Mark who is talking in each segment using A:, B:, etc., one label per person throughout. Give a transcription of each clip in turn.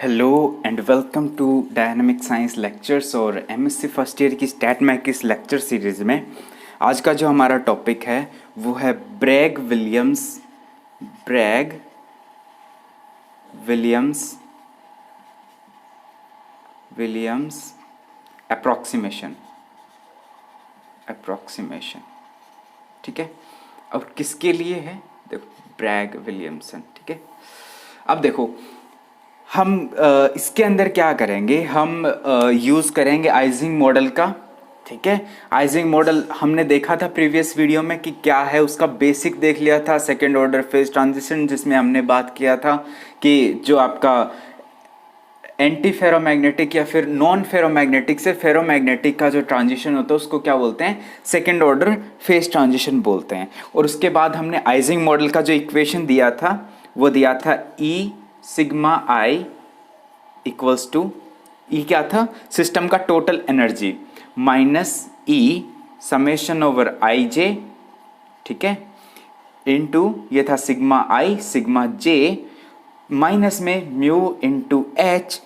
A: Hello and welcome to dynamic science lectures और MSc first year की stat math इस lecture series में आज का जो हमारा टॉपिक है वो है ब्रैग विलियम्स अप्रॉक्सीमेशन। ठीक है, और किसके लिए है? देखो, ब्रैग विलियमसन। ठीक है, अब देखो हम इसके अंदर क्या करेंगे, हम यूज़ करेंगे आइजिंग मॉडल का। ठीक है, आइजिंग मॉडल हमने देखा था प्रीवियस वीडियो में कि क्या है, उसका बेसिक देख लिया था, सेकेंड ऑर्डर फेज ट्रांजिशन, जिसमें हमने बात किया था कि जो आपका एंटी फेरोमैग्नेटिक या फिर नॉन फेरोमैग्नेटिक से फेरोमैग्नेटिक का जो ट्रांजिशन होता है उसको क्या बोलते हैं? सेकेंड ऑर्डर फेज ट्रांजिशन बोलते हैं। और उसके बाद हमने आइजिंग मॉडल का जो इक्वेशन दिया था वो दिया था E sigma I equals to, E क्या था? सिस्टम का total energy minus E summation over I J. ठीक है, इनटू ये था sigma I sigma J minus में mu into H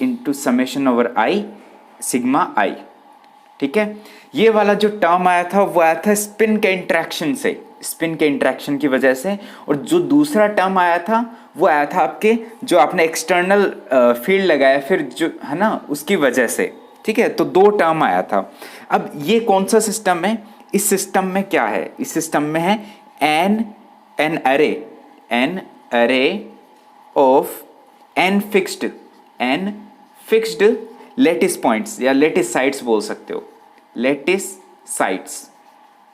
A: into summation over I sigma I. ठीक है, ये वाला जो टर्म आया था वो आया था स्पिन के इंटरेक्शन से, स्पिन के इंटरेक्शन की वजह से। और जो दूसरा टर्म आया था वो आया था आपके जो आपने एक्सटर्नल फील्ड लगाया फिर जो है ना उसकी वजह से। ठीक है, तो दो टर्म आया था। अब ये कौन सा सिस्टम है? इस सिस्टम में क्या है? इस सिस्टम में है an array of an fixed lattice points या लेटिस साइट्स बोल सकते हो, लेटिस साइट्स।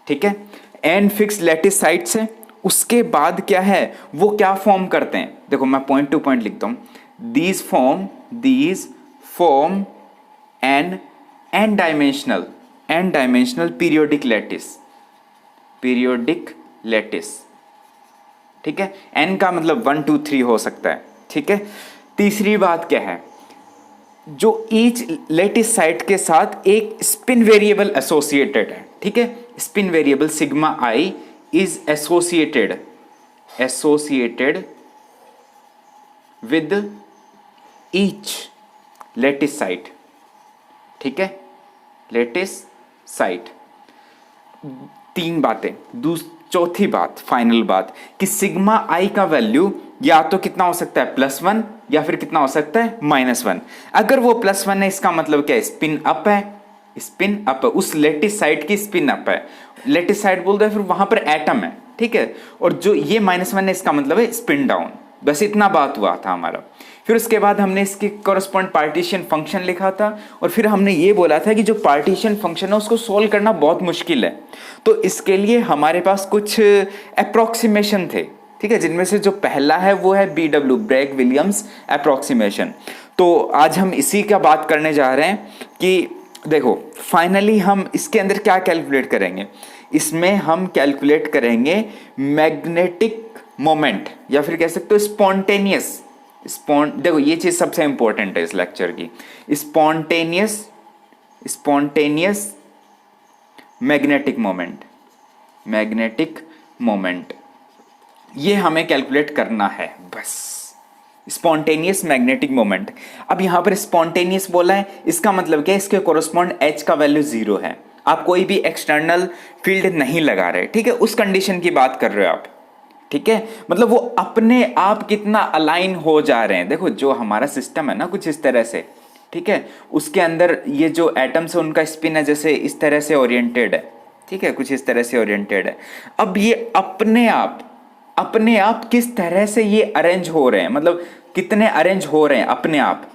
A: ठीक है, एन फिक्स लेटिस साइट्स है। उसके बाद क्या है, वो क्या फॉर्म करते हैं? देखो मैं पॉइंट टू पॉइंट लिखता हूं। These form n dimensional periodic lattice. ठीक है, एन का मतलब 1 2 3 हो सकता है। ठीक है, तीसरी बात क्या है, जो ईच लेटिस साइट के साथ एक स्पिन वेरिएबल एसोसिएटेड है। ठीक है, spin variable sigma i is associated with each lattice site. ठीक है, लेटिस साइट। तीन बातें। चौथी बात, फाइनल बात, कि सिग्मा आई का वैल्यू या तो कितना हो सकता है +1 या फिर कितना हो सकता है -1। अगर वो +1 है इसका मतलब क्या है? स्पिन अप है, उस लेटिस साइट की स्पिन अप है। लेटिस साइट बोल दो फिर वहां पर एटम है। ठीक है, और जो ये -1 है इसका मतलब है स्पिन डाउन। बस इतना बात हुआ था हमारा। फिर उसके बाद हमने इसके कॉरस्पॉन्ड पार्टीशन फंक्शन लिखा था और फिर हमने ये बोला था कि जो पार्टीशन फंक्शन है उसको सोल्व करना बहुत मुश्किल है, तो इसके लिए हमारे पास कुछ अप्रॉक्सीमेशन थे। ठीक है, जिनमें से जो पहला है वो है BW ब्रैग विलियम्स अप्रॉक्सीमेशन। तो आज हम इसी का बात करने जा रहे हैं कि देखो फाइनली हम इसके अंदर क्या कैलकुलेट करेंगे। इसमें हम कैलकुलेट करेंगे मैग्नेटिक मोमेंट या फिर कह सकते हो स्पॉन्टेनियस। देखो ये चीज सबसे इंपॉर्टेंट है इस लेक्चर की, स्पॉन्टेनियस मैग्नेटिक मोमेंट ये हमें कैलकुलेट करना है बस। Spontaneous magnetic moment. अब यहां पर स्पॉन्टेनियस बोला है, इसका मतलब क्या है? इसके कोरस्पॉन्ड H का वैल्यू 0 है। आप कोई भी एक्सटर्नल फील्ड नहीं लगा रहे। ठीक है, उस कंडीशन की बात कर रहे हो आप। ठीक है, मतलब वो अपने आप कितना अलाइन हो जा रहे हैं। देखो जो हमारा सिस्टम है ना कुछ इस तरह से, ठीक है, उसके अंदर ये जो एटम्स है उनका स्पिन है जैसे इस तरह से ओरिएंटेड है। ठीक है, कुछ इस तरह से ओरिएंटेड है। अब ये अपने आप किस तरह से ये अरेंज हो रहे हैं, मतलब कितने अरेंज हो रहे हैं अपने आप।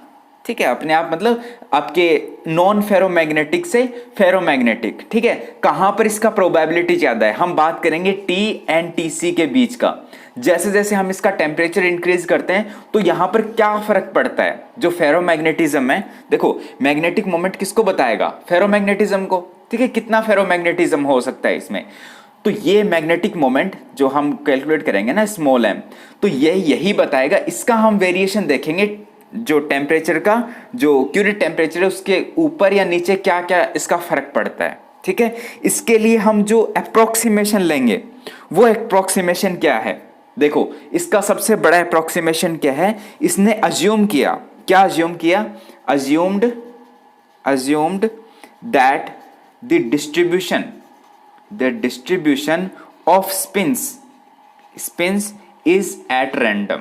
A: ठीक है, अपने आप मतलब आपके नॉन फेरोमैग्नेटिक से फेरोमैग्नेटिक। ठीक है, कहां पर इसका प्रोबेबिलिटी ज्यादा है? हम बात करेंगे T एंड TC के बीच का। जैसे जैसे हम इसका टेम्परेचर इंक्रीज करते हैं तो यहां पर क्या फर्क पड़ता है? जो फेरोमैग्नेटिज्म है, देखो मैग्नेटिक मोमेंट किसको बताएगा? फेरोमैग्नेटिज्म को। ठीक है, कितना फेरोमैग्नेटिज्म हो सकता है इसमें। तो ये मैग्नेटिक मोमेंट जो हम कैलकुलेट करेंगे ना स्मॉल m, तो ये यही बताएगा। इसका हम वेरिएशन देखेंगे जो टेम्परेचर का, जो क्यूरेट टेम्परेचर है उसके ऊपर या नीचे क्या क्या इसका फर्क पड़ता है। ठीक है। इसके लिए हम जो अप्रोक्सीमेशन लेंगे वो अप्रोक्सीमेशन क्या है, देखो इसका सबसे बड़ा अप्रोक्सीमेशन क्या है, इसने अज्यूम किया, क्या अज्यूम किया, assumed that the distribution of spins is at random.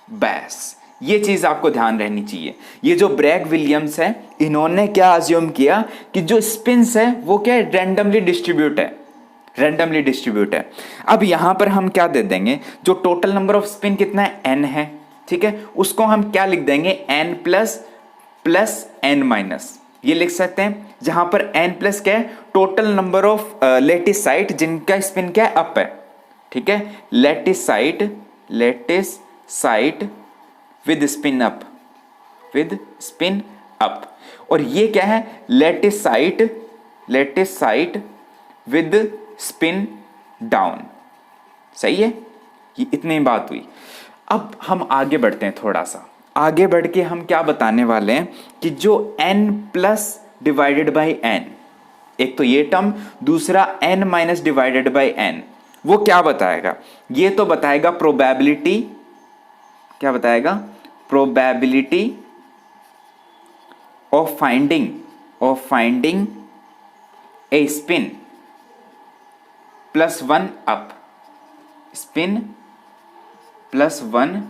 A: बस ये चीज आपको ध्यान रहनी चाहिए। ये जो ब्रैग विलियम्स है, इन्होंने क्या अज्यूम किया कि जो स्पिन्स है वो क्या है, रैंडमली डिस्ट्रीब्यूट है। अब यहां पर हम क्या दे देंगे, जो टोटल नंबर ऑफ स्पिन कितना है, n है, ठीक है, उसको हम क्या लिख देंगे, n प्लस n माइनस, ये लिख सकते हैं, जहां पर n प्लस क्या है, total number of lattice site जिनका स्पिन क्या है, अप है, ठीक है, lattice site with spin up, और ये क्या है, lattice site with spin down. सही है, ये इतनी बात हुई। अब हम आगे बढ़ते हैं, थोड़ा सा आगे बढ़ के हम क्या बताने वाले हैं कि जो n plus divided by n, एक तो ये टर्म, दूसरा n minus divided by n, वो क्या बताएगा, ये तो बताएगा प्रोबेबिलिटी, क्या बताएगा, probability of finding A spin plus one up, spin plus one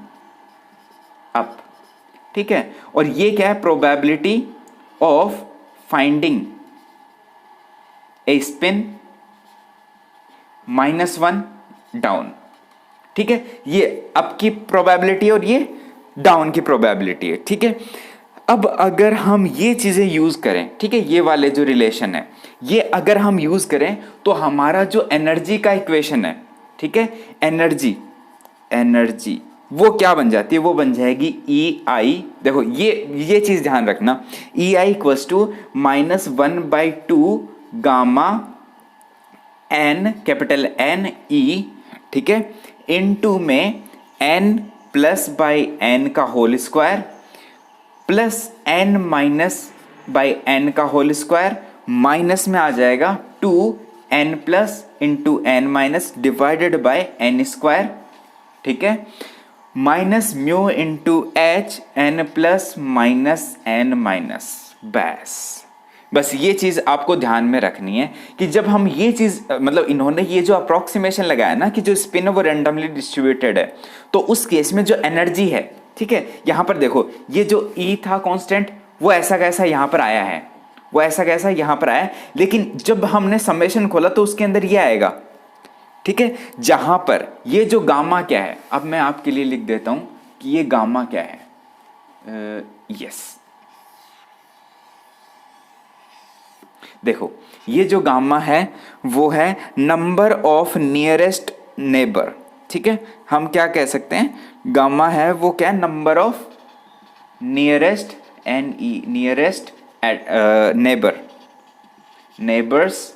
A: up, ठीक है, और ये क्या है, probability of finding A spin minus one down, ठीक है, ये अप की प्रोबेबिलिटी और ये डाउन की प्रोबेबिलिटी है, ठीक है। अब अगर हम ये चीजें यूज करें, ठीक है, ये वाले जो रिलेशन है ये अगर हम यूज करें तो हमारा जो एनर्जी का इक्वेशन है, ठीक है, एनर्जी वो क्या बन जाती है, वो बन जाएगी EI, देखो ये चीज ध्यान रखना, EI equals to -1/2 gamma n, capital N E, ठीक है, इनटू में n प्लस बाई n का whole square plus n minus by n का होल स्क्वायर, माइनस में आ जाएगा 2n plus into n minus divided by n square, ठीक है, minus mu into h n plus minus n minus. बस ये चीज आपको ध्यान में रखनी है कि जब हम ये चीज, मतलब इन्होंने ये जो अप्रोक्सीमेशन लगाया ना कि जो स्पिन है वो रैंडमली डिस्ट्रीब्यूटेड है, तो उस केस में जो एनर्जी है, ठीक है, यहां पर देखो ये जो E था कांस्टेंट, वो ऐसा कैसा यहां पर आया है, वो ऐसा कैसा यहां पर आया, लेकिन जब हमने समेशन खोला तो उसके अंदर ये आएगा, ठीक है, जहां पर ये जो गामा क्या है, अब मैं आपके लिए लिख देता हूं कि ये गामा क्या है, यस, देखो ये जो गामा है वो है नंबर ऑफ नियरेस्ट नेबर, ठीक है, हम क्या कह सकते हैं, गामा है वो क्या, number of nearest nearest neighbours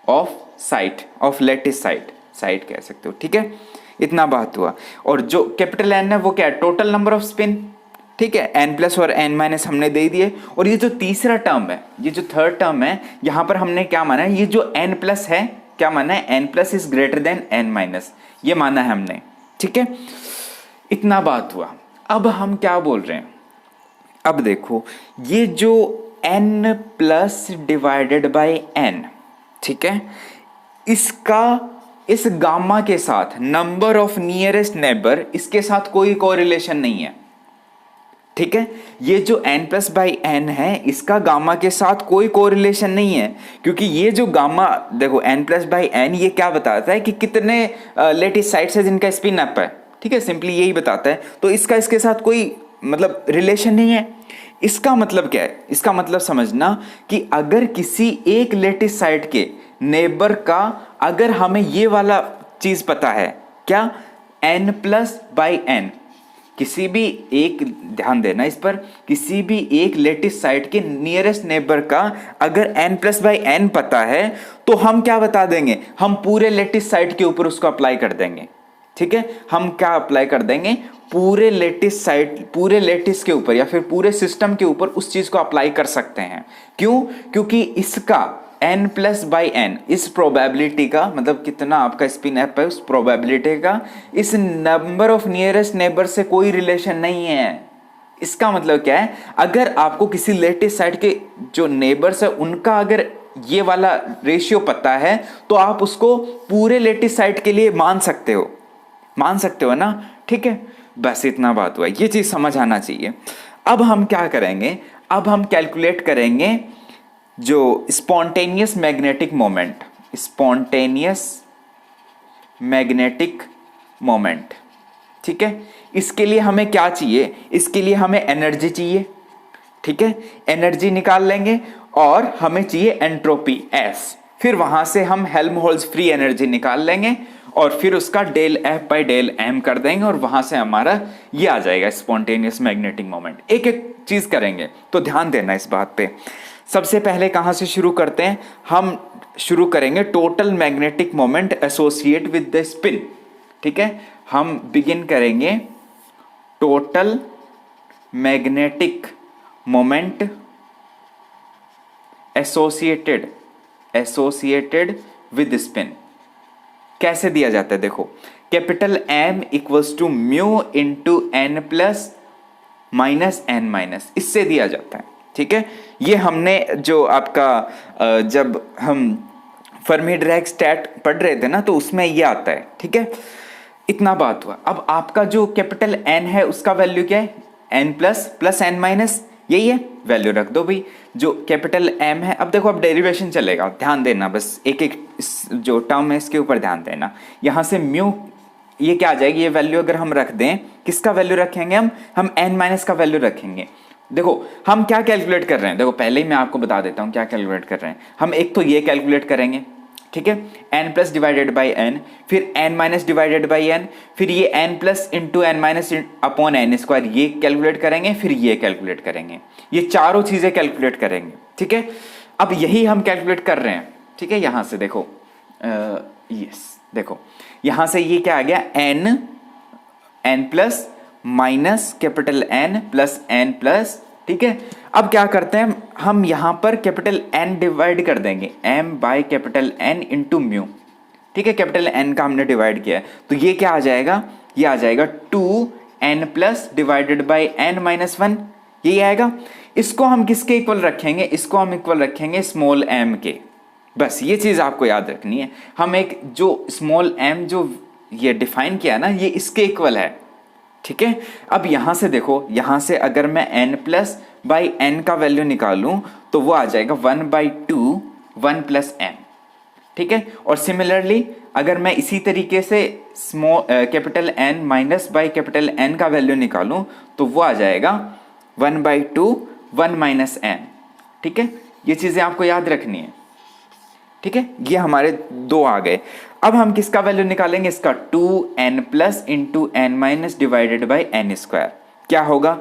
A: of site, of lattice site कह सकते हो, ठीक है, इतना बात हुआ। और जो कैपिटल N है वो क्या है, टोटल नंबर ऑफ स्पिन, ठीक है, n प्लस और n माइनस हमने दे दिए, और ये जो तीसरा टर्म है, ये जो थर्ड टर्म है, यहां पर हमने क्या माना है, ये जो n प्लस है, क्या माना है, n plus is greater than n minus, ये माना है हमने, ठीक है, इतना बात हुआ। अब हम क्या बोल रहे हैं, अब देखो ये जो n plus divided by n, ठीक है, इसका इस गामा के साथ नंबर ऑफ नियरेस्ट नेबर, इसके साथ कोई कोरिलेशन नहीं है, ठीक है, ये जो n प्लस बाई n है इसका गामा के साथ कोई कोरिलेशन नहीं है, क्योंकि ये जो गामा देखो n प्लस बाई n ये क्या बताता है कि कितने लेटिस साइट्स है जिनका स्पिन अप है, ठीक है, सिंपली यही बताता है, तो इसका इसके साथ कोई मतलब रिलेशन नहीं है। इसका मतलब क्या है, इसका मतलब समझना कि अगर किसी एक लेटिस साइट के नेबर का, अगर हमें ये वाला चीज पता है, क्या, n प्लस बाई n, किसी भी एक, ध्यान देना इस पर, किसी भी एक लेटिस साइट के नियरेस्ट नेबर का अगर n प्लस बाई n पता है तो हम क्या बता देंगे, हम पूरे लेटिस साइट के ऊपर उसको अप्लाई कर देंगे, ठीक है, हम क्या अप्लाई कर देंगे, पूरे लेटिस के ऊपर या फिर पूरे सिस्टम के ऊपर उस चीज को अप्लाई कर सकते हैं। क्यों? क्योंकि इसका n प्लस बाई एन, इस प्रोबेबिलिटी का मतलब कितना आपका स्पिन अप है उस प्रोबेबिलिटी का इस नंबर ऑफ नियरेस्ट नेबर से कोई रिलेशन नहीं है। इसका मतलब क्या है, अगर आपको किसी लेटेस्ट साइड के जो नेबर्स है उनका अगर ये वाला रेशियो पता है तो आप उसको पूरे लेटेस्ट साइड के लिए मान सकते हो ना। ठीक है, बस इतना बात हुआ, ये चीज समझ आना चाहिए। अब हम क्या करेंगे, अब हम कैलकुलेट करेंगे जो स्पॉन्टेनियस मैग्नेटिक मोमेंट। ठीक है, इसके लिए हमें क्या चाहिए, इसके लिए हमें एनर्जी चाहिए। ठीक है, एनर्जी निकाल लेंगे और हमें चाहिए एंट्रोपी S, फिर वहां से हम हेल्महोल्ट्ज फ्री एनर्जी निकाल लेंगे और फिर उसका del F by del M कर देंगे और वहां से हमारा ये आ जाएगा स्पॉन्टेनियस मैग्नेटिक मोमेंट। एक एक चीज करेंगे तो ध्यान देना इस बात पे। सबसे पहले कहां से शुरू करते हैं, हम शुरू करेंगे total magnetic moment associate with the spin. ठीक है, हम बिगिन करेंगे total magnetic moment associated with spin. कैसे दिया जाता है, देखो capital M equals to mu into n plus minus n minus, इससे दिया जाता है। ठीक है, ये हमने जो आपका जब हम फर्मी डीराक स्टैट पढ़ रहे थे ना तो उसमें ये आता है। ठीक है, इतना बात हुआ। अब आपका जो कैपिटल N है उसका वैल्यू क्या है, N प्लस N माइनस, यही है, वैल्यू रख दो भाई। जो कैपिटल M है, अब देखो अब डेरिवेशन चलेगा, ध्यान देना, बस एक एक जो टर्म है इसके ऊपर ध्यान देना। यहां से म्यू ये क्या आ जाएगी, ये वैल्यू अगर हम रख दें, किसका वैल्यू रखेंगे हम N माइनस का वैल्यू रखेंगे। देखो हम क्या कैलकुलेट कर रहे हैं, देखो पहले ही मैं आपको बता देता हूं क्या कैलकुलेट कर रहे हैं। हम एक तो ये कैलकुलेट करेंगे, ठीक है, n plus divided by n, फिर n minus divided by n, फिर ये n plus into n minus upon n square, ये कैलकुलेट करेंगे, फिर ये कैलकुलेट करेंगे, ये चारों चीजें कैलकुलेट करेंगे। ठीक है, अब यही हम कैलकुलेट कर रहे हैं। ठीक है, यहां से देखो यस, देखो यहां से ये क्या आ गया, n plus minus capital N plus n plus. ठीक है, अब क्या करते हैं हम यहां पर कैपिटल N डिवाइड कर देंगे m by capital N into mu. ठीक है, कैपिटल N का हमने डिवाइड किया है तो ये क्या आ जाएगा, ये आ जाएगा 2n plus divided by n minus 1, यही आएगा। इसको हम किसके इक्वल रखेंगे, इसको हम इक्वल रखेंगे स्मॉल m के। बस ये चीज आपको याद रखनी है, हम एक जो स्मॉल m जो ये डिफाइन किया ना, ये इसके इक्वल है। ठीक है, अब यहां से देखो, यहां से अगर मैं n प्लस बाई एन का वैल्यू निकालूं तो वो आ जाएगा 1/2 1 प्लस m। ठीक है, और सिमिलरली अगर मैं इसी तरीके से capital N minus by capital N का वैल्यू निकालूं तो वो आ जाएगा 1/2 1 माइनस m। ठीक है, ये चीजें आपको याद रखनी है। ठीक है, ये हमारे दो आ गए। अब हम किसका वैल्यू निकालेंगे, इसका 2n plus into n minus divided by n square. क्या होगा,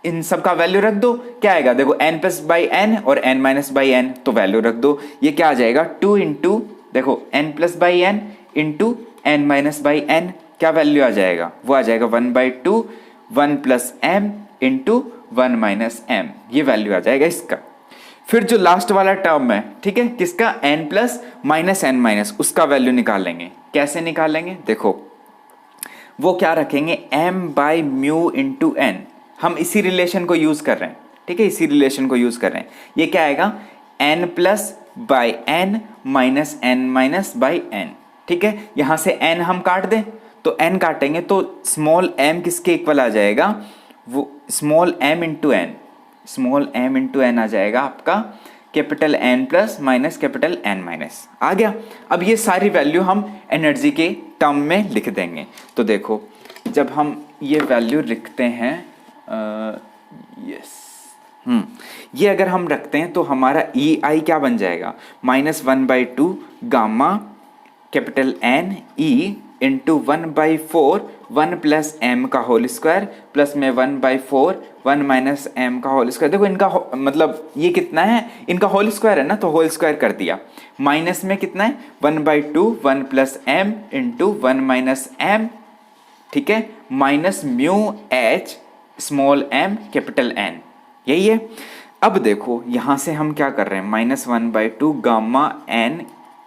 A: इन सब का वैल्यू रख दो, क्या आएगा, देखो n प्लस बाई एन और n माइनस बाई एन, तो वैल्यू रख दो, ये क्या आ जाएगा 2 इंटू, देखो n plus by n into n minus by n, क्या वैल्यू आ जाएगा, वो आ जाएगा 1/2 1 plus m into 1 minus m, ये वैल्यू आ जाएगा इसका। फिर जो लास्ट वाला टर्म है, ठीक है, किसका, n plus minus n minus, उसका वैल्यू निकालेंगे। कैसे निकालेंगे, देखो वो क्या रखेंगे, m by mu into n, हम इसी रिलेशन को यूज कर रहे हैं। ठीक है, इसी रिलेशन को यूज कर रहे हैं, ये क्या आएगा, n plus by n minus n minus by n. ठीक है, यहां से n हम काट दें तो n काटेंगे तो स्मॉल m किसके इक्वल आ जाएगा, वो small m into N, small m into N आ जाएगा आपका capital N plus minus capital N minus, आ गया। अब ये सारी वैल्यू हम एनर्जी के टर्म में लिख देंगे। तो देखो जब हम ये वैल्यू लिखते हैं, यस ये अगर हम रखते हैं तो हमारा EI क्या बन जाएगा, -1/2 gamma capital N E into 1/4 1 plus m का होल स्क्वायर प्लस में 1/4 1 माइनस m का होल स्क्वायर। देखो इनका मतलब ये कितना है, इनका होल स्क्वायर है ना, तो होल स्क्वायर कर दिया। माइनस में कितना है 1/2 1 plus m into 1 minus m ठीक है, minus mu H small M capital N, यही है। अब देखो यहां से हम क्या कर रहे हैं, -1/2 गामा एन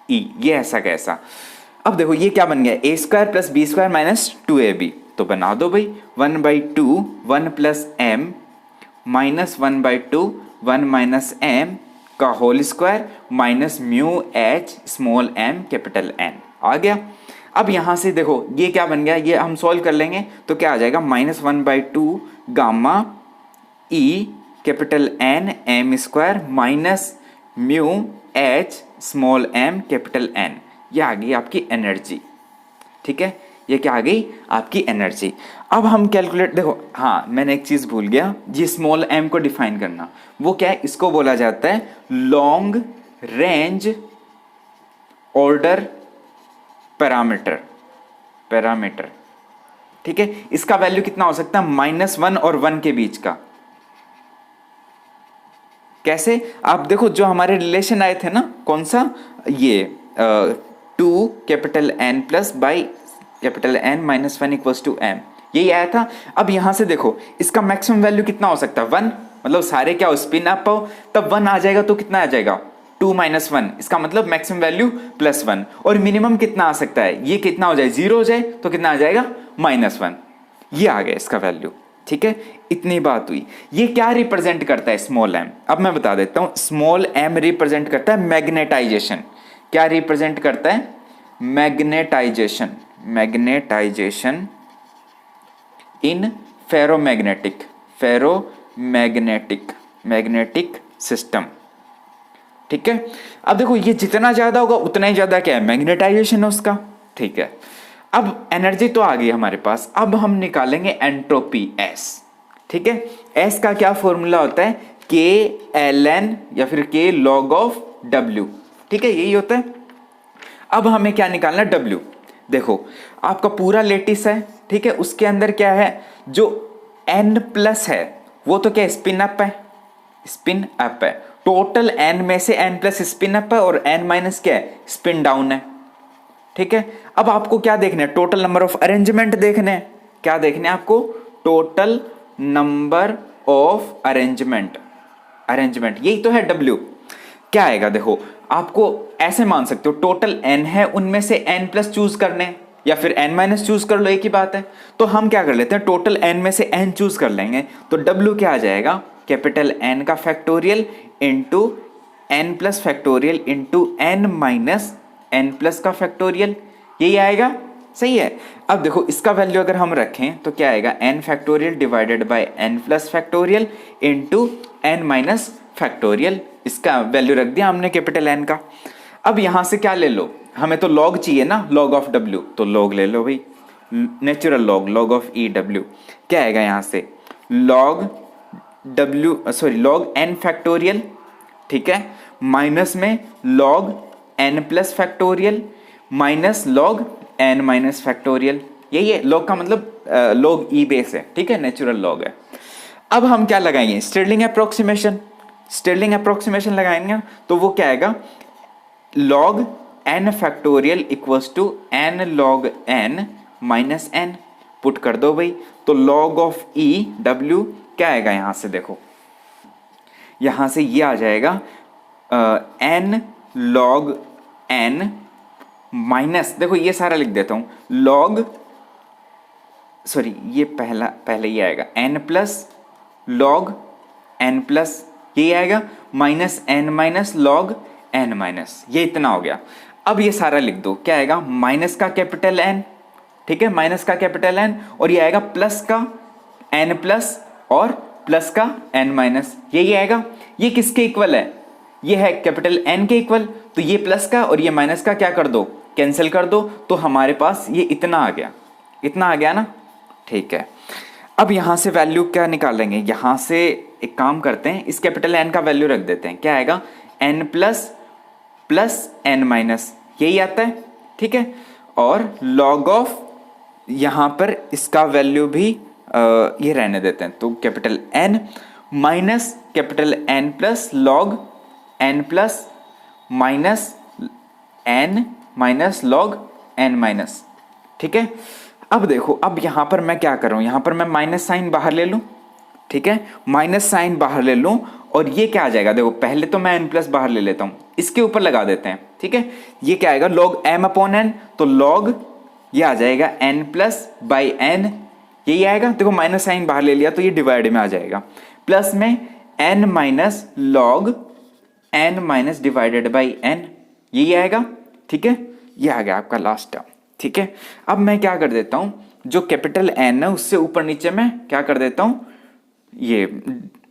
A: ई, ये ऐसा कैसा। अब देखो ये क्या बन गया, a square plus B square minus 2ab, तो बना दो भाई 1/2 1 plus M minus 1/2 1 minus M का whole square minus mu H small M capital N, आ गया। अब यहां से देखो ये क्या बन गया, ये हम सॉल्व कर लेंगे तो क्या आ जाएगा, -1/2 gamma e capital N m square minus mu H small M capital N, ये आ गई आपकी एनर्जी। ठीक है, ये क्या आ गई आपकी एनर्जी। अब हम कैलकुलेट, देखो हाँ मैंने एक चीज भूल गया, ये स्मॉल एम को डिफाइन करना, वो क्या है, इसको बोला जाता है long range order parameter, parameter. ठीक है, इसका वैल्यू कितना हो सकता है, -1 और 1 के बीच का। कैसे, आप देखो जो हमारे रिलेशन आए थे ना, कौन सा, ये 2 capital N plus by capital N minus 1 equals to m, यही आया था। अब यहां से देखो इसका मैक्सिमम वैल्यू कितना हो सकता है, 1, मतलब सारे क्या हो, स्पिन अप हो, तब 1 आ जाएगा, तो कितना आ जाएगा 2 - 1, इसका मतलब मैक्सिमम वैल्यू +1। और मिनिमम कितना आ सकता है, ये कितना हो जाए, 0 हो जाए तो कितना आ जाएगा -1, ये आ गया इसका वैल्यू। ठीक है, इतनी बात हुई। ये क्या रिप्रेजेंट करता है स्मॉल एम, अब मैं बता देता हूं, स्मॉल एम रिप्रेजेंट करता है मैग्नेटाइजेशन। क्या रिप्रेजेंट करता है, मैग्नेटाइजेशन, मैग्नेटाइजेशन इन फेरोमैग्नेटिक, फेरोमैग्नेटिक, मैग्नेटिक सिस्टम। ठीक है, अब देखो ये जितना ज्यादा होगा उतना ही ज्यादा क्या है, मैग्नेटाइजेशन है उसका। ठीक है, अब एनर्जी तो आ गई हमारे पास, अब हम निकालेंगे एंट्रोपी S। ठीक है, S का क्या फॉर्मूला होता है, KLN या फिर K log of W। ठीक है, यही होता है। अब हमें क्या निकालना है, W। देखो आपका पूरा लेटिस है, ठीक है, उसके अंदर क्या है, जो N प्लस है वो तो क्या स्पिन अप है, स्पिन अप है। टोटल N में से N प्लस स्पिन अप है और N माइनस क्या है, स्पिन डाउन है। ठीक है, अब आपको क्या देखना है, टोटल नंबर ऑफ अरेंजमेंट देखने हैं। क्या देखने हैं आपको, total number of arrangement, arrangement यही तो है W। क्या आएगा, देखो आपको ऐसे मान सकते हो, टोटल n है, उनमें से n प्लस चूज करने या फिर n माइनस चूज कर लो, एक ही बात है। तो हम क्या कर लेते हैं, टोटल n में से n चूज कर लेंगे, तो W क्या आ जाएगा, कैपिटल N का factorial into n plus factorial into n माइनस n प्लस का फैक्टोरियल, यही आएगा। सही है, अब देखो इसका वैल्यू अगर हम रखें तो क्या आएगा, n factorial divided by n plus factorial into n minus factorial, इसका वैल्यू रख दिया हमने कैपिटल N का। अब यहां से क्या ले लो, हमें तो लॉग चाहिए ना, लॉग ऑफ W, तो लॉग ले लो भाई, natural log, log of EW। क्या आएगा यहां से, log W, sorry log N factorial, ठीक है, माइनस में log N plus factorial minus log N minus factorial, यही है। लॉग का मतलब लॉग E बेस है, ठीक है, नेचुरल लॉग है। अब हम क्या लगाएंगे, स्टिरलिंग अप्रोक्सीमेशन, स्टिरलिंग अप्रोक्सीमेशन लगाएंगे तो वो क्या आएगा, log n factorial equals to n log n माइनस n, पुट कर दो भाई, तो log ऑफ E W क्या आएगा, यहां से देखो, यहां से ये आ जाएगा n log n माइनस, देखो ये सारा लिख देता हूं, log, सॉरी ये पहले ये आएगा n plus log n plus, ये आएगा minus n minus log n minus, ये इतना हो गया। अब ये सारा लिख दो, क्या आएगा, माइनस का कैपिटल N, ठीक है, माइनस का कैपिटल N, और ये आएगा प्लस का n प्लस और प्लस का n माइनस, यही आएगा। ये किसके इक्वल है, ये है कैपिटल N के इक्वल, तो ये प्लस का और ये माइनस का क्या कर दो, कैंसिल कर दो, तो हमारे पास ये इतना आ गया, इतना आ गया ना। ठीक है, अब यहां से वैल्यू क्या निकालेंगे, यहां से एक काम करते हैं, इस कैपिटल N का वैल्यू रख देते हैं, क्या आएगा, n plus plus n minus, यही आता है। ठीक है, और log ऑफ, यहां पर इसका वैल्यू भी ये रहने देते हैं, तो capital N minus capital N plus log n plus minus n minus log n minus. ठीक है, अब देखो, अब यहां पर मैं क्या कर रहा हूं, यहां पर मैं माइनस साइन बाहर ले लूं, ठीक है, माइनस साइन बाहर ले लूं, और ये क्या आ जाएगा, देखो पहले तो मैं n प्लस बाहर ले लेता हूं, इसके ऊपर लगा देते हैं, ठीक है, ये क्या आएगा log m अपॉन n, तो log ये आ जाएगा n प्लस बाई एन, यही आएगा, देखो माइनस साइन बाहर ले लिया तो ये डिवाइड में आ जाएगा, प्लस में n minus log n minus divided by n, यही आएगा, ठीक है, ये आ गया आपका लास्ट टर्म, ठीक है। अब मैं क्या कर देता हूं, जो कैपिटल N है उससे ऊपर नीचे मैं क्या कर देता हूं, ये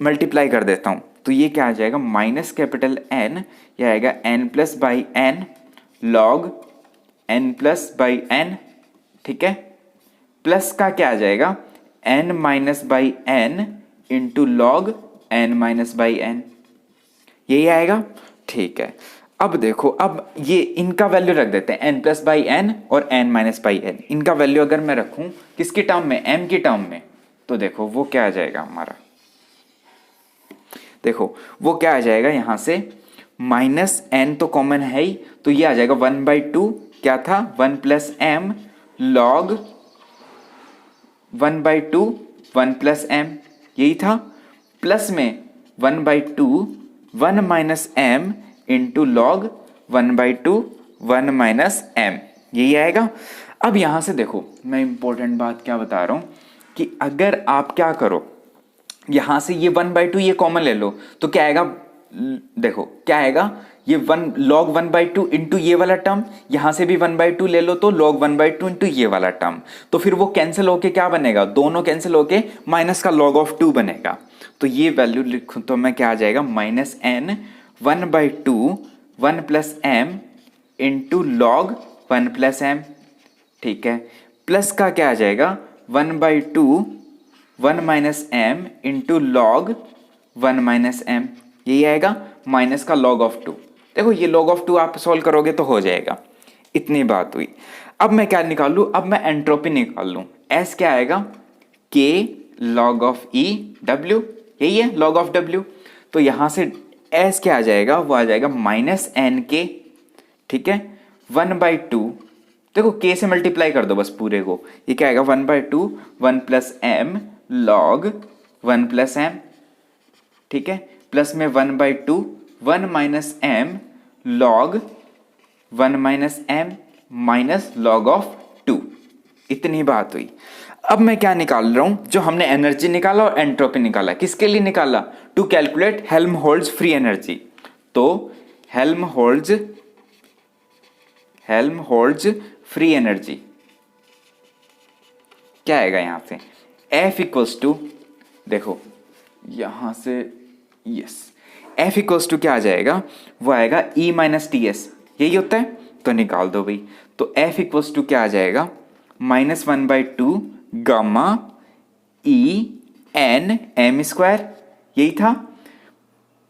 A: मल्टीप्लाई कर देता हूं, तो ये क्या आ जाएगा माइनस कैपिटल N, ये आएगा n plus by n log n plus by n, ठीक है, प्लस का क्या आ जाएगा n minus by n into log n minus by n, यही आएगा, ठीक है। अब देखो, अब ये इनका वैल्यू रख देते हैं n प्लस बाई एन और n माइनस बाई एन, इनका वैल्यू अगर मैं रखूं किसकी टर्म में, m की टर्म में, तो देखो वो क्या आ जाएगा हमारा, देखो वो क्या आ जाएगा, यहां से माइनस n तो कॉमन है ही, तो ये आ जाएगा 1/2, क्या था 1 plus m log 1/2 1 plus m, यही था, प्लस में 1/2 1 minus m into log 1/2 1 minus m, यही आएगा। अब यहां से देखो मैं इंपॉर्टेंट बात क्या बता रहा हूं कि अगर आप क्या करो, यहां से ये 1/2 ये कॉमन ले लो तो क्या आएगा, देखो क्या आएगा, ये log 1/2 इंटू ये वाला टर्म, यहां से भी 1/2 ले लो तो log 1/2 इंटू ये वाला टर्म, तो फिर वो कैंसिल होके क्या बनेगा, दोनों कैंसिल होके माइनस का log ऑफ 2 बनेगा, तो ये वैल्यू लिखूं तो मैं क्या आ जाएगा minus n 1/2 1 plus m into log 1 plus m, ठीक है, प्लस का क्या आ जाएगा 1/2 1 minus m into log 1 minus m, यही आएगा, माइनस का log ऑफ 2, देखो ये log ऑफ 2 आप सॉल्व करोगे तो हो जाएगा, इतनी बात हुई। अब मैं क्या निकाल लूं, अब मैं एंट्रोपी निकाल लूं, S क्या आएगा K log of E W, यही है log ऑफ W, तो यहां से S क्या आ जाएगा, वो आ जाएगा माइनस एन के, ठीक है, 1/2, देखो K से मल्टीप्लाई कर दो बस पूरे को, ये क्या आएगा 1/2 1 plus m log 1 plus m, ठीक है, प्लस में 1/2 1 minus m log 1 minus m minus log of 2, इतनी बात हुई। अब मैं क्या निकाल रहा हूं, जो हमने एनर्जी निकाला और एंट्रोपी निकाला, किसके लिए निकाला, to calculate Helmholtz free energy, तो हेल्महोल्ट्ज फ्री एनर्जी क्या आएगा यहां से, F इक्वल्स टू, देखो यहां से यस, F इक्वल्स टू क्या आ जाएगा, वो आएगा E माइनस टी एस, यही होता है, तो निकाल दो भाई, तो F इक्वल्स टू क्या आ जाएगा -1/2 gamma E n m square, यही था,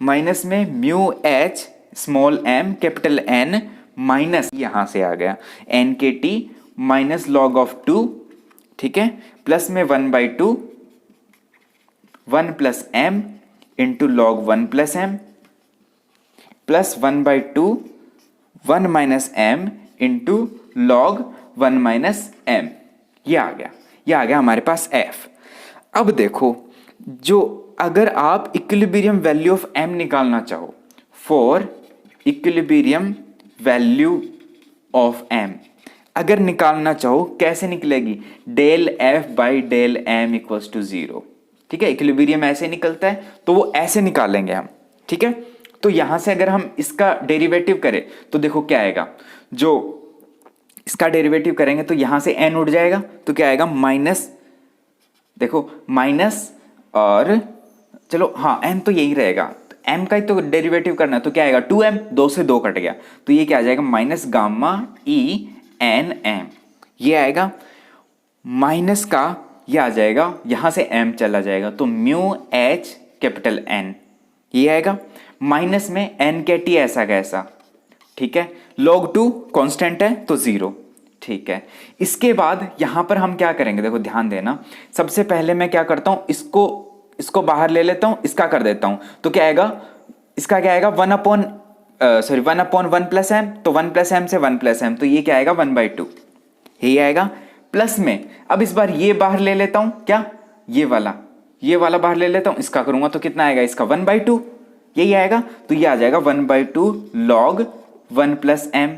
A: माइनस में mu H small m capital N minus यहां से आ गया n के t माइनस लॉग ऑफ 2, ठीक है, प्लस में 1/2 1 plus m into log 1 plus m plus 1/2 1 minus m into log 1 minus m, ये आ गया हमारे पास F। अब देखो, जो अगर आप इक्विलिब्रियम वैल्यू ऑफ m निकालना चाहो, for equilibrium value of m अगर निकालना चाहो कैसे निकलेगी, del F by del m equals to 0, ठीक है, इक्विलिब्रियम ऐसे निकलता है तो वो ऐसे निकालेंगे हम, ठीक है। तो यहां से अगर हम इसका डेरिवेटिव करें तो देखो क्या आएगा, जो इसका डेरिवेटिव करेंगे तो यहां से n उड़ जाएगा, तो क्या आएगा माइनस, देखो माइनस, और चलो हाँ m तो यही रहेगा, m का ही तो डेरिवेटिव करना है, तो क्या आएगा 2m, 2 से 2 कट गया, तो ये क्या आ जाएगा minus gamma E n m, ये आएगा, माइनस का ये आ जाएगा, यहां से m चला जाएगा तो म्यू H कैपिटल N, ये आएगा, माइनस में n के t ऐसा कैसा, ठीक है, log 2 कांस्टेंट है तो 0, ठीक है। इसके बाद यहां पर हम क्या करेंगे, देखो ध्यान देना, सबसे पहले मैं क्या करता हूं, इसको बाहर ले लेता हूं, इसका कर देता हूं, तो क्या आएगा, इसका क्या आएगा 1/1 प्लस एम, तो 1 प्लस एम से 1 प्लस एम, तो ये क्या आएगा 1/2, यही आएगा, प्लस में अब इस बार ये बाहर ले लेता हूं, क्या ये वाला बाहर ले लेता हूं, इसका करूंगा तो कितना आएगा, इसका 1/2 यही आएगा। तो ये आ जाएगा 1/2 log 1 प्लस m,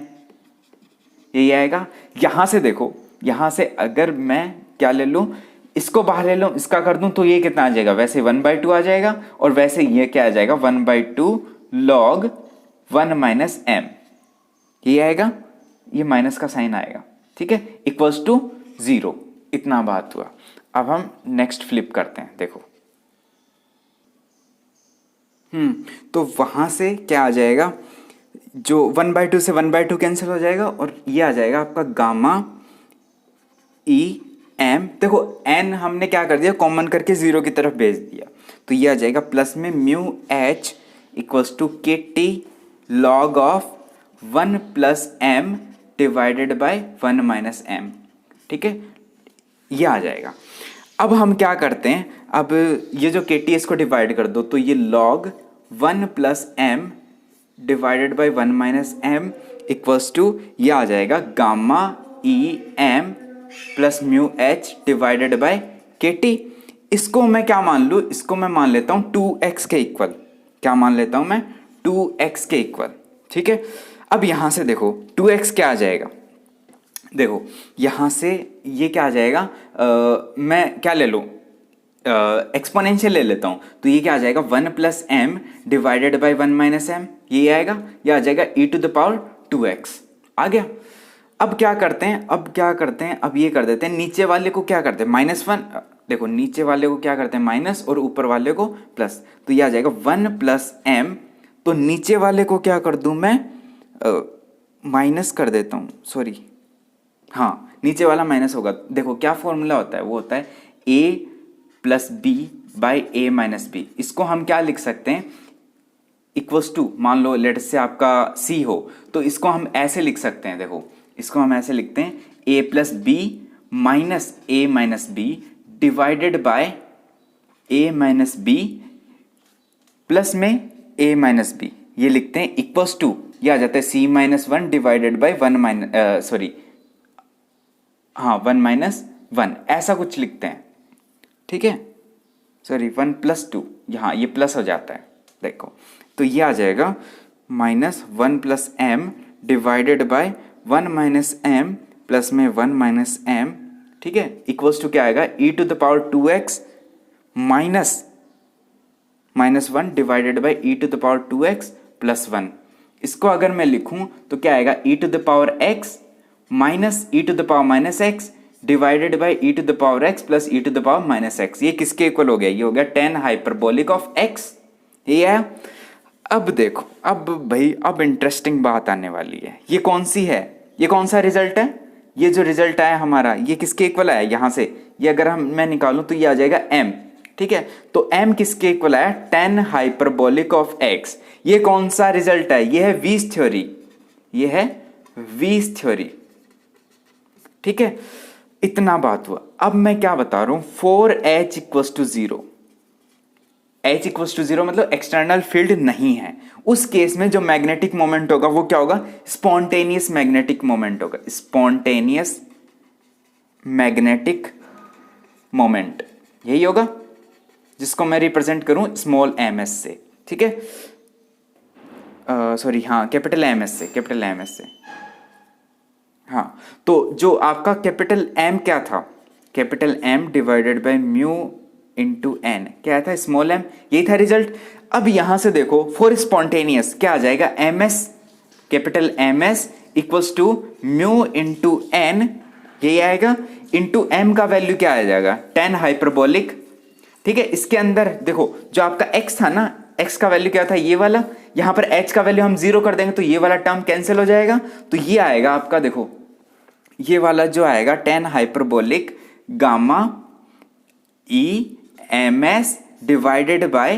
A: यही आएगा। यहां से देखो, यहां से अगर मैं क्या ले लूं, इसको बाहर ले लूं, इसका कर दूं तो ये कितना आ जाएगा, वैसे 1/2 आ जाएगा और वैसे ये क्या आ जाएगा 1/2 log 1 माइनस m, ये आएगा, ये माइनस का साइन आएगा, ठीक है, इक्वल्स टू 0। इतना बात हुआ। अब हम नेक्स्ट फ्लिप करते हैं, देखो तो वहां से क्या आ जाएगा, जो 1/2 से 1/2 कैंसिल हो जाएगा और ये आ जाएगा आपका गामा ई एम। देखो एन हमने क्या कर दिया, कॉमन करके 0 की तरफ भेज दिया, तो ये आ जाएगा प्लस में mu h equals to k t log of 1 plus m divided by 1 minus m, ठीक है, ये आ जाएगा। अब हम क्या करते हैं, अब ये जो के टी इसको डिवाइड कर दो, तो ये log 1 plus m divided by 1 minus m equals to ये आ जाएगा gamma e m plus mu h divided by k t. इसको मैं क्या मान लूँ, इसको मैं मान लेता हूँ 2x के इक्वल, क्या मान लेता हूँ मैं 2x के इक्वल, ठीक है। अब यहाँ से देखो 2x क्या आ जाएगा, देखो यहाँ से ये क्या आ जाएगा, मैं क्या ले लूँ, एक्सपोनेंशियल ले लेता हूँ, तो ये क्या आ जाएगा 1 plus m divided by 1 minus m, ये आएगा, ये आ जाएगा e to the power 2x आ गया। अब क्या करते हैं, अब ये कर देते हैं, नीचे वाले को क्या करते हैं -1, देखो नीचे वाले को क्या करते हैं माइनस और ऊपर वाले को प्लस, तो ये आ जाएगा 1 प्लस एम, तो नीचे वाले को क्या कर दूं मैं माइनस कर देता हूँ, सॉरी हाँ नीचे वाला माइनस होगा। देखो क्या फॉर्मूला होता है, वो होता है a plus b by a minus b. इसको हम क्या लिख सकते हैं, इक्वल्स टू, मान लो लेट से आपका c हो, तो इसको हम ऐसे लिख सकते हैं, देखो इसको हम ऐसे लिखते हैं a plus b minus a minus b divided by a minus b plus में a माइनस बी, ये लिखते हैं इक्वल्स टू, ये आ जाता है c minus 1 divided by 1 minus sorry हाँ 1 माइनस 1, ऐसा कुछ लिखते हैं, ठीक है, सॉरी 1 प्लस 2, यहाँ ये प्लस हो जाता है, देखो तो ये आ जाएगा minus 1 plus m divided by 1 minus m plus में 1 माइनस एम, ठीक है, इक्वल्स टू क्या आएगा e to the power 2x minus 1 divided by e to the power 2x plus 1। इसको अगर मैं लिखूं तो क्या आएगा e to the power x minus e to the power minus x divided by e to the power x plus e to the power minus x। ये किसके equal हो गया, ये हो गया tan हाइपरबोलिक ऑफ x, ये है। अब देखो, अब भाई अब इंटरेस्टिंग बात आने वाली है, ये कौन सी है, ये कौन सा रिजल्ट है, ये जो रिजल्ट आया हमारा ये किसके इक्वल आया, यहाँ से ये अगर मैं निकालूं तो ये आ जाएगा m, ठीक है, तो m किसके इक्वल आया, tan हाइपरबोलिक ऑफ x। ये कौन सा रिजल्ट है, ये है वीज थ्योरी, ये है वीज थ्योरी, ठीक है। इतना बात हुआ। अब मैं क्या बता रहा हूं, 4h equals to 0, h equals to 0 मतलब एक्सटर्नल फील्ड नहीं है, उस केस में जो मैग्नेटिक मोमेंट होगा वो क्या होगा, स्पॉन्टेनियस मैग्नेटिक मोमेंट होगा, स्पॉन्टेनियस मैग्नेटिक मोमेंट यही होगा, जिसको मैं रिप्रेजेंट करूं स्मॉल ms से, ठीक है, सॉरी हाँ कैपिटल ms से, कैपिटल ms से, हाँ। तो जो आपका कैपिटल M क्या था, capital M divided by mu into n, क्या था स्मॉल m, यही था रिजल्ट। अब यहां से देखो फॉर स्पॉन्टेनियस क्या आ जाएगा, ms capital ms equals to mu into n, यही आएगा, इंटू m का वैल्यू क्या आ जाएगा, tan हाइपरबोलिक, ठीक है। इसके अंदर देखो जो आपका x था ना, x का वैल्यू क्या था ये वाला, यहां पर h का वैल्यू हम 0 कर देंगे तो ये वाला टर्म कैंसिल हो जाएगा, तो ये आएगा आपका, देखो ये वाला जो आएगा tan hyperbolic gamma e m s divided by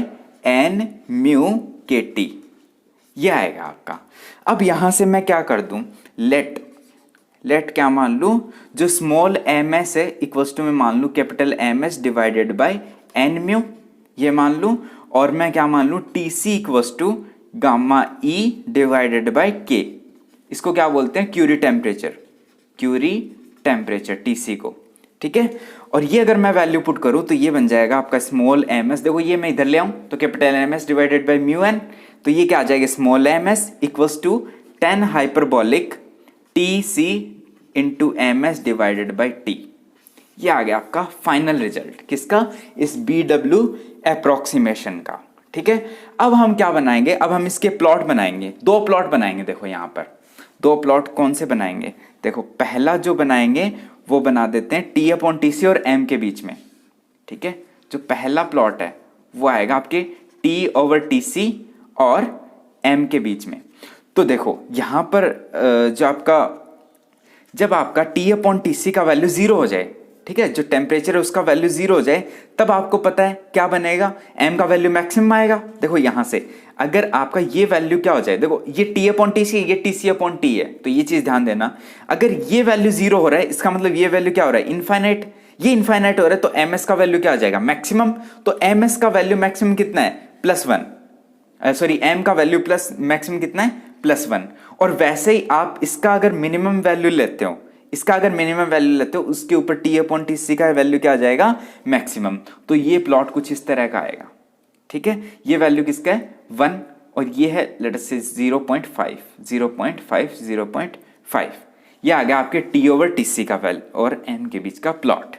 A: n mu k t, ये आएगा आपका। अब यहां से मैं क्या कर दूं, लेट क्या मान लूं, जो स्मॉल एम एस है इक्वल्स टू मैं मान लूं capital m s divided by n mu, ये मान लूं, और मैं क्या मान लूं t c equals to gamma e divided by k, इसको क्या बोलते हैं Curie temperature, Curie temperature TC को, ठीक है। और ये अगर मैं वैल्यू पुट करूं तो ये बन जाएगा आपका स्मॉल एम एस, देखो ये मैं इधर ले आऊं तो capital m s divided by mu n, तो ये क्या आ जाएगा small m s equals to 10 hyperbolic t c into m s divided by t. ये आ गया आपका फाइनल रिजल्ट किसका, इस बी डब्ल्यू अप्रोक्सीमेशन का, ठीक है। अब हम क्या बनाएंगे, अब हम इसके प्लॉट बनाएंगे, दो प्लॉट बनाएंगे। देखो यहाँ पर दो प्लॉट कौन से बनाएंगे, देखो पहला जो बनाएंगे वो बना देते हैं टी अपॉन टी सी और एम के बीच में, ठीक है। जो पहला प्लॉट है वो आएगा आपके टी ओवर टी सी और एम के बीच में। तो देखो यहाँ पर जब आपका टी अपॉन टी सी का वैल्यू जीरो हो जाए, ठीक है, जो टेम्परेचर है उसका वैल्यू जीरो हो जाए, तब आपको पता है क्या बनेगा, एम का वैल्यू मैक्सिमम आएगा। देखो यहां से अगर आपका ये वैल्यू क्या हो जाए, देखो ये टी अपॉन टी सी, ये टी सी अपॉन टी है, तो ये चीज ध्यान देना। अगर ये वैल्यू जीरो हो रहा है इसका मतलब ये वैल्यू क्या हो रहा है, इनफाइनाइट, ये इनफाइनाइट हो रहा है, तो एम एस का वैल्यू क्या आ जाएगा, मैक्सिमम। तो एम एस का वैल्यू मैक्सिमम कितना है, +1, सॉरी एम का वैल्यू प्लस मैक्सिमम कितना है, +1। और वैसे ही आप इसका अगर मिनिमम वैल्यू लेते हो, इसका अगर मिनिमम वैल्यू लेते हो, उसके ऊपर टी अपॉन टी सी का वैल्यू क्या आ जाएगा, मैक्सिमम। तो ये प्लॉट कुछ इस तरह का आएगा, ठीक है। ये वैल्यू किसका है, 1, और ये है लेट अस से 0.5, 0.5, 0.5। ये आ गया आपके टी ओवर टी सी का वैल्यू और एम के बीच का प्लॉट।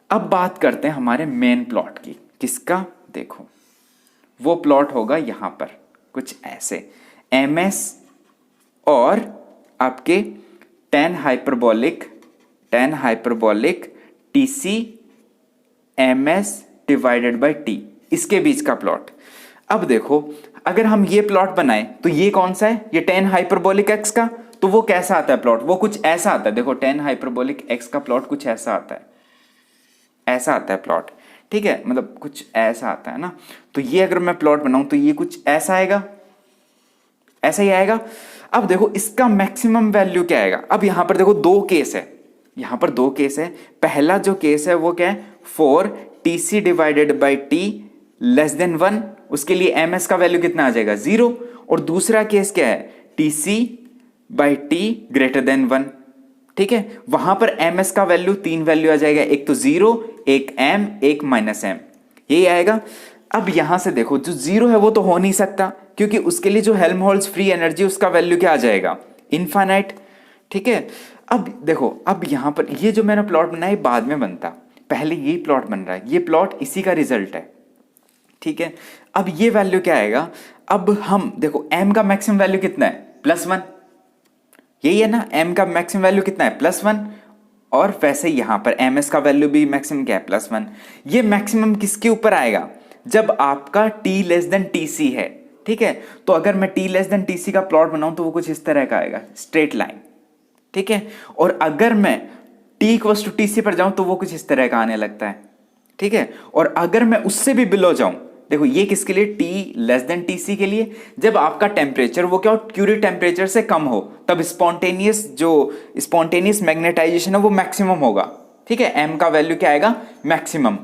A: अब बात करते हैं हमारे मेन प्लॉट की, किसका, देखो वो प्लॉट होगा यहां पर कुछ ऐसे, एम एस और आपके 10 hyperbolic t c m s divided by t, इसके बीच का प्लॉट। अब देखो अगर हम ये प्लॉट बनाएं तो ये कौन सा है, ये 10 हाइपरबॉलिक एक्स का, तो वो कैसा आता है प्लॉट, वो कुछ ऐसा आता है। देखो 10 हाइपरबॉलिक एक्स का प्लॉट कुछ ऐसा आता है, ऐसा आता है प्लॉट, ठीक है, मतलब कुछ ऐसा आता है ना। तो ये अगर मैं प्लॉट बनाऊं तो ये कुछ ऐसा आएगा, ऐसा ही आएगा। अब देखो इसका मैक्सिमम वैल्यू क्या आएगा। अब यहां पर देखो दो केस है, यहां पर दो केस है। पहला जो केस है वो क्या है, 4 t c divided by t less than 1, उसके लिए एम एस का वैल्यू कितना आ जाएगा, 0। और दूसरा केस क्या है, t c by t greater than 1, ठीक है। वहां पर एम एस का वैल्यू 3 वैल्यू आ जाएगा, एक तो 0, एक m, एक -m, यही आएगा। अब यहां से देखो जो 0 है वो तो हो नहीं सकता, क्योंकि उसके लिए जो हेल्महोल्ट्ज फ्री एनर्जी उसका वैल्यू क्या आ जाएगा, इनफाइनाइट, ठीक है। अब देखो अब यहां पर ये जो मैंने प्लॉट बनाया बाद में बनता, पहले यही प्लॉट बन रहा है, ये प्लॉट इसी का रिजल्ट है, ठीक है। अब ये वैल्यू क्या आएगा, अब हम देखो m का मैक्सिमम वैल्यू कितना है, +1, यही है ना, m का मैक्सिमम वैल्यू कितना है, +1। और वैसे यहां पर ms का वैल्यू भी मैक्सिमम क्या है, +1। ये मैक्सिमम किसके ऊपर आएगा, जब आपका t लेस देन tc है, ठीक है। तो अगर मैं t लेस देन tc का प्लॉट बनाऊं तो वो कुछ इस तरह का आएगा, स्ट्रेट लाइन, ठीक है। और अगर मैं t इक्वल्स टू tc पर जाऊं तो वो कुछ इस तरह का आने लगता है, ठीक है। और अगर मैं उससे भी बिलो जाऊं, देखो ये किसके लिए, t लेस देन tc के लिए, जब आपका टेम्परेचर वो क्या हो, क्यूरी टेम्परेचर से कम हो, तब स्पॉन्टेनियस मैग्नेटाइजेशन है वो मैक्सिमम होगा, ठीक है। m का वैल्यू क्या आएगा, मैक्सिमम,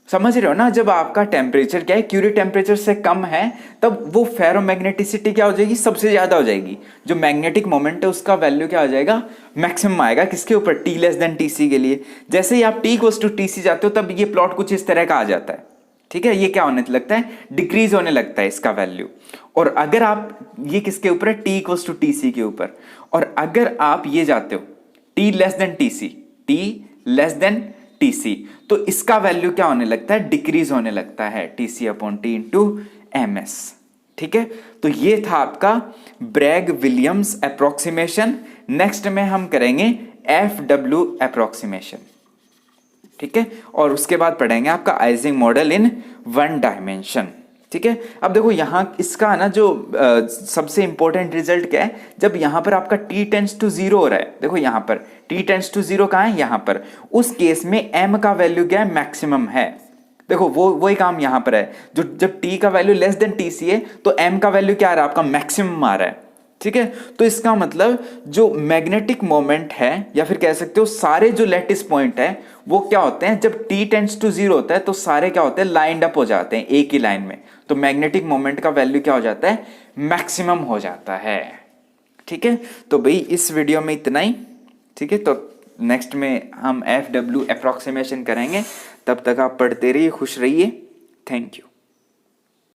A: समझ रहे हो ना। जब आपका टेम्परेचर क्या है, क्यूरी टेम्परेचर से कम है, तब वो फेरोमैग्नेटिसिटी क्या हो जाएगी, सबसे ज्यादा हो जाएगी। जो मैग्नेटिक मोमेंट है उसका वैल्यू क्या हो जाएगा, मैक्सिमम आएगा, किसके ऊपर, t लेस देन tc के लिए। जैसे ही आप t इक्वल्स टू tc जाते हो तब ये प्लॉट कुछ इस तरह का आ जाता है, ठीक है। ये क्या होने लगता है, डिक्रीज होने लगता है इसका वैल्यू। और अगर आप ये किसके ऊपर है, t इक्वल्स टू tc के ऊपर। और अगर आप ये जाते हो t less than tc, t less than tc, तो इसका वैल्यू क्या होने लगता है, डिक्रीज होने लगता है, tc upon t into ms, ठीक है। तो ये था आपका ब्रैग विलियम्स अप्रोक्सीमेशन। नेक्स्ट में हम करेंगे FW अप्रोक्सीमेशन, ठीक है। और उसके बाद पढ़ेंगे आपका आइजिंग मॉडल इन 1 डायमेंशन, ठीक है। अब देखो यहाँ इसका ना जो सबसे इंपॉर्टेंट रिजल्ट क्या है, जब यहाँ पर आपका t टेंड्स टू 0 हो रहा है, देखो यहाँ पर t टेंड्स टू 0 कहाँ है, यहाँ पर, उस केस में m का वैल्यू क्या है, मैक्सिमम है। देखो वही काम यहाँ पर है, जो जब t का वैल्यू लेस देन tc है तो m का वैल्यू क्या आ रहा है, आपका मैक्सिमम आ रहा है, ठीक है। तो इसका मतलब जो मैग्नेटिक मोमेंट है, या फिर कह सकते हो सारे जो लैटिस पॉइंट है, वो क्या होते हैं, जब t टेंड्स टू 0 होता है तो सारे क्या होते हैं, लाइंड अप हो जाते हैं एक ही लाइन में। तो मैग्नेटिक मोमेंट का वैल्यू क्या हो जाता है, मैक्सिमम हो जाता है, ठीक है। तो भाई इस वीडियो में इतना ही, ठीक है। तो नेक्स्ट में हम FW अप्रॉक्सीमेशन करेंगे। तब तक आप पढ़ते रहिए, खुश रहिए। Thank you.